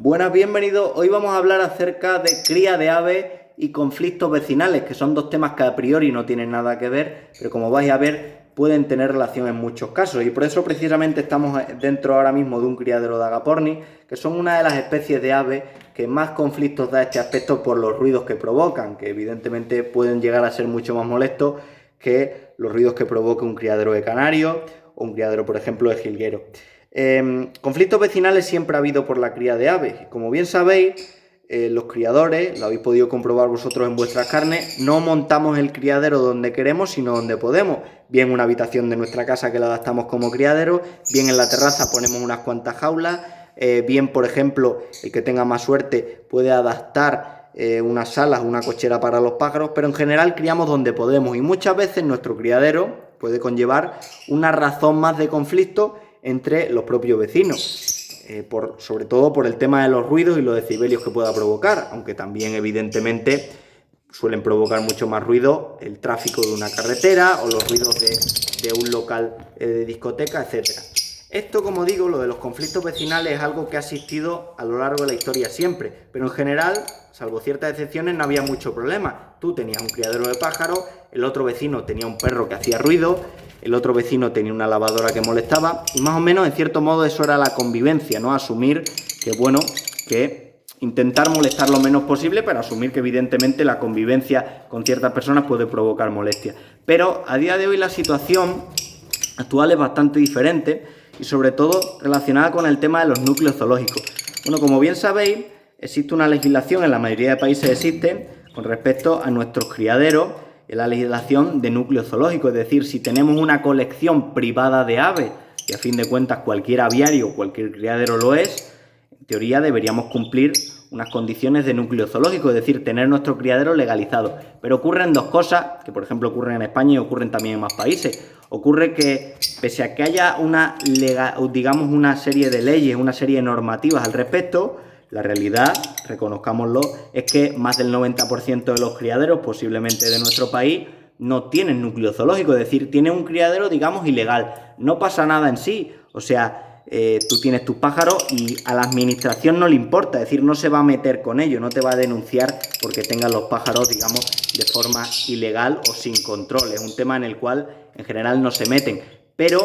Buenas, bienvenidos. Hoy vamos a hablar acerca de cría de aves y conflictos vecinales, que son dos temas que a priori no tienen nada que ver, pero como vais a ver pueden tener relación en muchos casos, y por eso precisamente estamos dentro ahora mismo de un criadero de agapornis, que son una de las especies de aves que más conflictos da este aspecto por los ruidos que provocan, que evidentemente pueden llegar a ser mucho más molestos que los ruidos que provoque un criadero de canarios o un criadero, por ejemplo, de jilgueros. Conflictos vecinales siempre ha habido por la cría de aves. Como bien sabéis, los criadores, lo habéis podido comprobar vosotros en vuestras carnes, no montamos el criadero donde queremos, sino donde podemos. Bien una habitación de nuestra casa que la adaptamos como criadero, bien en la terraza ponemos unas cuantas jaulas, bien, por ejemplo, el que tenga más suerte puede adaptar unas salas, una cochera para los pájaros, pero en general criamos donde podemos, y muchas veces nuestro criadero puede conllevar una razón más de conflicto entre los propios vecinos, sobre todo por el tema de los ruidos y los decibelios que pueda provocar, aunque también evidentemente suelen provocar mucho más ruido el tráfico de una carretera o los ruidos de un local de discoteca, etc. Esto, como digo, lo de los conflictos vecinales es algo que ha existido a lo largo de la historia siempre, pero en general, salvo ciertas excepciones, no había mucho problema. Tú tenías un criadero de pájaros, el otro vecino tenía un perro que hacía ruido, el otro vecino tenía una lavadora que molestaba, y más o menos, en cierto modo, eso era la convivencia, ¿no? Asumir que, bueno, que intentar molestar lo menos posible, pero asumir que evidentemente la convivencia con ciertas personas puede provocar molestia. Pero a día de hoy la situación actual es bastante diferente, y sobre todo relacionada con el tema de los núcleos zoológicos. Bueno, como bien sabéis, existe una legislación, en la mayoría de países existe, con respecto a nuestros criaderos, en la legislación de núcleos zoológicos, es decir, si tenemos una colección privada de aves, y a fin de cuentas cualquier aviario o cualquier criadero lo es, en teoría deberíamos cumplir unas condiciones de núcleo zoológico, es decir, tener nuestro criadero legalizado. Pero ocurren dos cosas, que por ejemplo ocurren en España y ocurren también en más países. Ocurre que, pese a que haya una serie de leyes, una serie de normativas al respecto, la realidad, reconozcámoslo, es que más del 90% de los criaderos, posiblemente de nuestro país, no tienen núcleo zoológico, es decir, tienen un criadero, digamos, ilegal. No pasa nada en sí, o sea, tú tienes tus pájaros y a la administración no le importa, es decir, no se va a meter con ello, no te va a denunciar porque tengas los pájaros, digamos, de forma ilegal o sin control. Es un tema en el cual en general no se meten, pero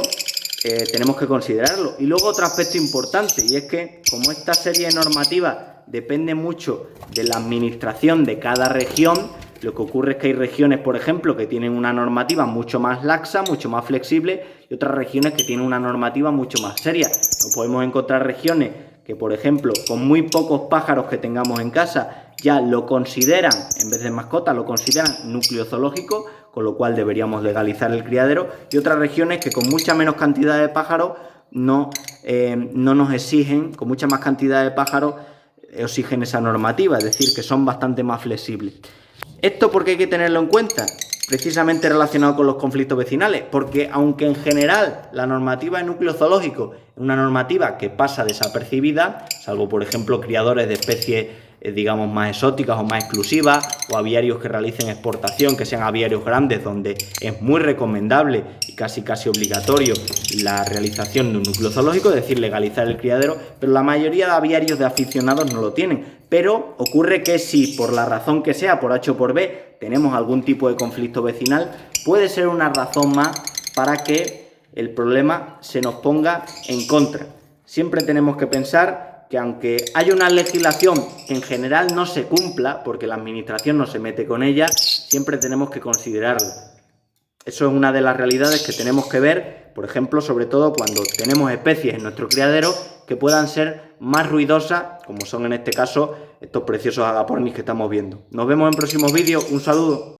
tenemos que considerarlo. Y luego otro aspecto importante, y es que como esta serie de normativas depende mucho de la administración de cada región, lo que ocurre es que hay regiones, por ejemplo, que tienen una normativa mucho más laxa, mucho más flexible, y otras regiones que tienen una normativa mucho más seria. No podemos encontrar regiones que, por ejemplo, con muy pocos pájaros que tengamos en casa, ya lo consideran, en vez de mascota, lo consideran núcleo zoológico, con lo cual deberíamos legalizar el criadero, y otras regiones que con mucha menos cantidad de pájaros no nos exigen, con mucha más cantidad de pájaros exigen esa normativa, es decir, que son bastante más flexibles. ¿Esto por qué hay que tenerlo en cuenta? Precisamente relacionado con los conflictos vecinales, porque aunque en general la normativa de núcleo zoológico es una normativa que pasa desapercibida, salvo por ejemplo criadores de especies digamos más exóticas o más exclusivas, o aviarios que realicen exportación, que sean aviarios grandes, donde es muy recomendable y casi obligatorio la realización de un núcleo zoológico, es decir, legalizar el criadero, pero la mayoría de aviarios de aficionados no lo tienen. Pero ocurre que si por la razón que sea, por H o por B, tenemos algún tipo de conflicto vecinal, puede ser una razón más para que el problema se nos ponga en contra. Siempre tenemos que pensar que aunque haya una legislación que en general no se cumpla, porque la administración no se mete con ella, siempre tenemos que considerarlo. Eso es una de las realidades que tenemos que ver, por ejemplo, sobre todo cuando tenemos especies en nuestro criadero que puedan ser más ruidosas, como son en este caso estos preciosos agapornis que estamos viendo. Nos vemos en próximos vídeos. Un saludo.